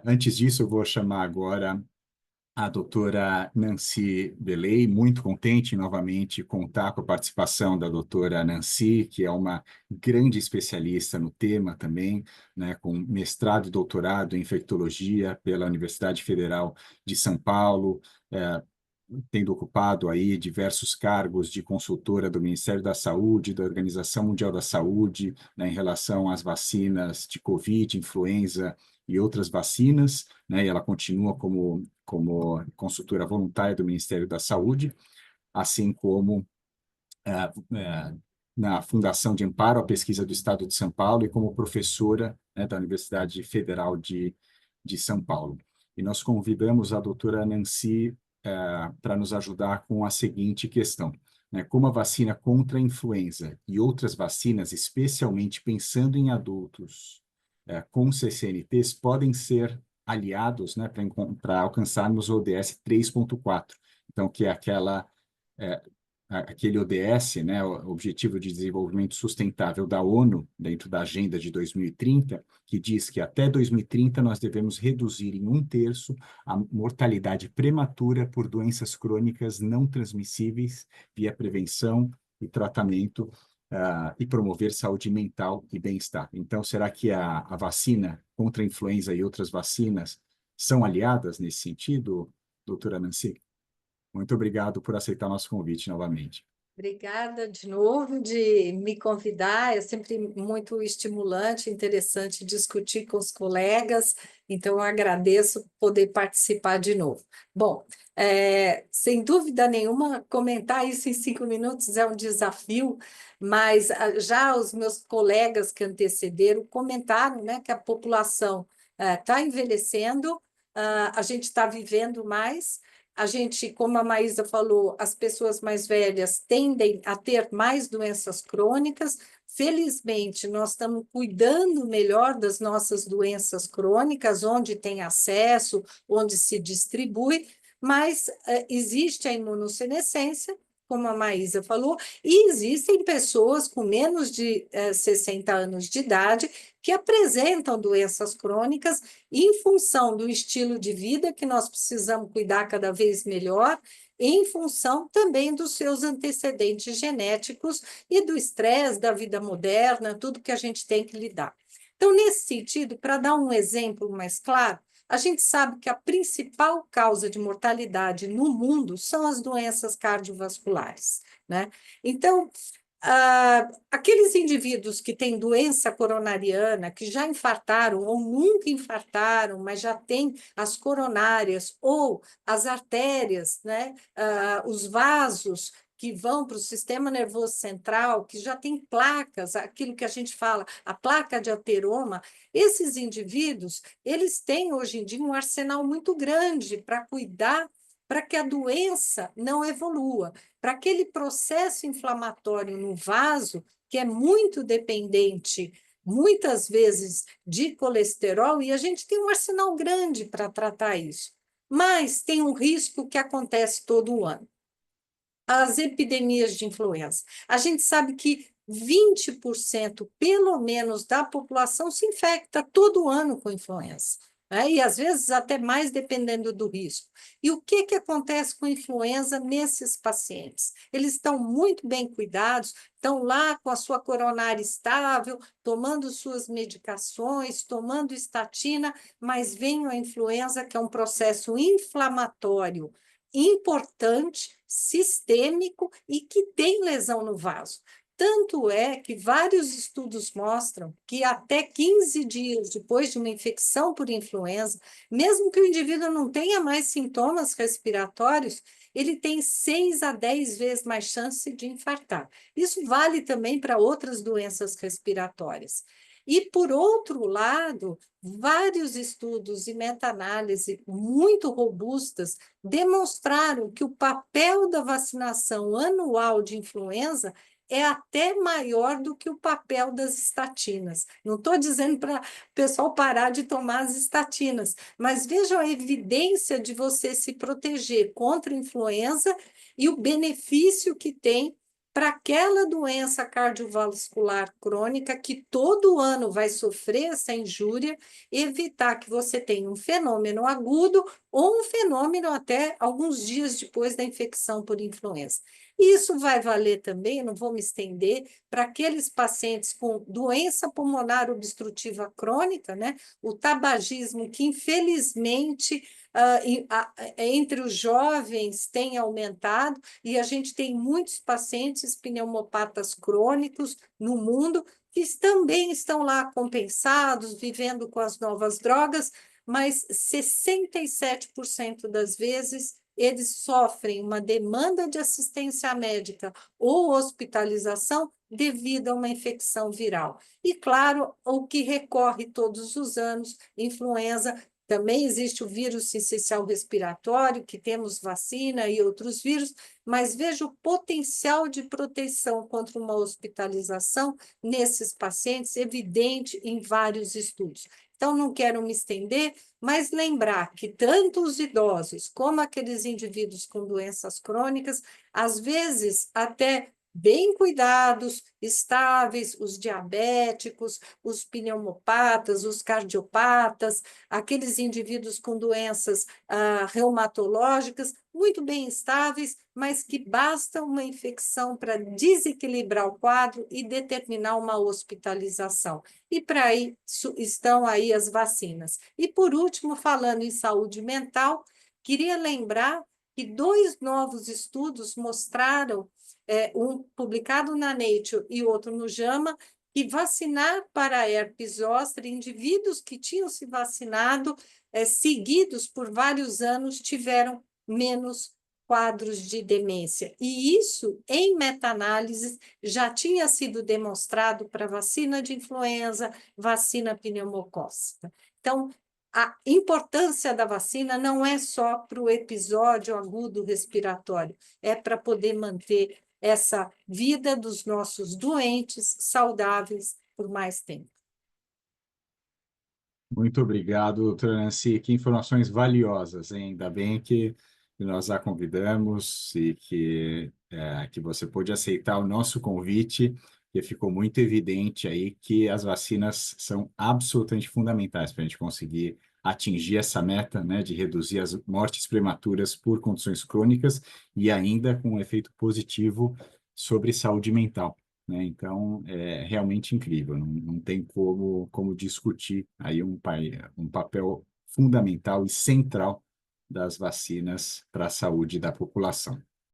Antes disso, eu vou chamar agora a doutora Nancy Belay, muito contente em novamente contar com a participação da doutora Nancy, que é uma grande especialista no tema também, né, com mestrado e doutorado em infectologia pela Universidade Federal de São Paulo, tendo ocupado aí diversos cargos de consultora do Ministério da Saúde, da Organização Mundial da Saúde, né, em relação às vacinas de Covid, influenza e outras vacinas, né, e ela continua como consultora voluntária do Ministério da Saúde, assim como eh, na Fundação de Amparo à Pesquisa do Estado de São Paulo e como professora, né, da Universidade Federal de São Paulo. E nós convidamos a doutora Nancy para nos ajudar com a seguinte questão, né? Como a vacina contra a influenza e outras vacinas, especialmente pensando em adultos com CCNPs, podem ser aliados, né, para alcançarmos o ODS 3.4, então, que é é, aquele ODS, né, o Objetivo de Desenvolvimento Sustentável da ONU, dentro da Agenda de 2030, que diz que até 2030 nós devemos reduzir em 1/3 a mortalidade prematura por doenças crônicas não transmissíveis via prevenção e tratamento, e promover saúde mental e bem-estar. Então, será que a vacina contra a influenza e outras vacinas são aliadas nesse sentido, doutora Nancy? Muito obrigado por aceitar nosso convite novamente. Obrigada de novo de me convidar, é sempre muito estimulante, interessante discutir com os colegas, então eu agradeço poder participar de novo. Bom, sem dúvida nenhuma, comentar isso em 5 minutos é um desafio, mas já os meus colegas que antecederam comentaram, né, que a população está envelhecendo, a gente está vivendo mais. A gente, como a Maísa falou, as pessoas mais velhas tendem a ter mais doenças crônicas. Felizmente, nós estamos cuidando melhor das nossas doenças crônicas, onde tem acesso, onde se distribui, mas existe a imunossenescência, como a Maísa falou, e existem pessoas com menos de 60 anos de idade que apresentam doenças crônicas em função do estilo de vida que nós precisamos cuidar cada vez melhor, em função também dos seus antecedentes genéticos e do estresse da vida moderna, tudo que a gente tem que lidar. Então, nesse sentido, para dar um exemplo mais claro, a gente sabe que a principal causa de mortalidade no mundo são as doenças cardiovasculares, né? Então, aqueles indivíduos que têm doença coronariana, que já infartaram ou nunca infartaram, mas já têm as coronárias ou as artérias, né? Os vasos que vão para o sistema nervoso central, que já tem placas, aquilo que a gente fala, a placa de ateroma, esses indivíduos, eles têm hoje em dia um arsenal muito grande para cuidar para que a doença não evolua, para aquele processo inflamatório no vaso, que é muito dependente, muitas vezes, de colesterol, e a gente tem um arsenal grande para tratar isso. Mas tem um risco que acontece todo ano. As epidemias de influenza. A gente sabe que 20%, pelo menos, da população se infecta todo ano com influenza, né? E às vezes até mais, dependendo do risco. E o que acontece com a influenza nesses pacientes? Eles estão muito bem cuidados, estão lá com a sua coronária estável, tomando suas medicações, tomando estatina, mas vem a influenza, que é um processo inflamatório importante, sistêmico e que tem lesão no vaso. Tanto é que vários estudos mostram que até 15 dias depois de uma infecção por influenza, mesmo que o indivíduo não tenha mais sintomas respiratórios, ele tem 6 a 10 vezes mais chance de infartar. Isso vale também para outras doenças respiratórias. E, por outro lado, vários estudos e meta-análise muito robustas demonstraram que o papel da vacinação anual de influenza é até maior do que o papel das estatinas. Não estou dizendo para o pessoal parar de tomar as estatinas, mas vejam a evidência de você se proteger contra a influenza e o benefício que tem para aquela doença cardiovascular crônica que todo ano vai sofrer essa injúria, evitar que você tenha um fenômeno agudo ou um fenômeno até alguns dias depois da infecção por influenza. Isso vai valer também, não vou me estender, para aqueles pacientes com doença pulmonar obstrutiva crônica, né? O tabagismo, que infelizmente entre os jovens tem aumentado, e a gente tem muitos pacientes pneumopatas crônicos no mundo que também estão lá compensados, vivendo com as novas drogas, mas 67% das vezes eles sofrem uma demanda de assistência médica ou hospitalização devido a uma infecção viral. E, claro, o que recorre todos os anos, influenza. Também existe o vírus sincicial respiratório, que temos vacina e outros vírus, mas veja o potencial de proteção contra uma hospitalização nesses pacientes, evidente em vários estudos. Então, não quero me estender, mas lembrar que tanto os idosos como aqueles indivíduos com doenças crônicas, às vezes até bem cuidados, estáveis, os diabéticos, os pneumopatas, os cardiopatas, aqueles indivíduos com doenças reumatológicas, muito bem estáveis, mas que basta uma infecção para desequilibrar o quadro e determinar uma hospitalização. E para isso estão aí as vacinas. E, por último, falando em saúde mental, queria lembrar que 2 novos estudos mostraram, um publicado na Nature e outro no JAMA, que vacinar para herpes zoster, indivíduos que tinham se vacinado seguidos por vários anos tiveram menos quadros de demência. E isso, em meta-análises, já tinha sido demonstrado para vacina de influenza, vacina pneumocócica. Então, a importância da vacina não é só para o episódio agudo respiratório, é para poder manter essa vida dos nossos doentes saudáveis por mais tempo. Muito obrigado, doutora Nancy. Que informações valiosas, hein? Ainda bem que nós a convidamos e que você pôde aceitar o nosso convite, que ficou muito evidente aí que as vacinas são absolutamente fundamentais para a gente conseguir atingir essa meta, né, de reduzir as mortes prematuras por condições crônicas e ainda com um efeito positivo sobre saúde mental, né? Então, é realmente incrível, não tem como discutir aí um papel fundamental e central das vacinas para a saúde da população.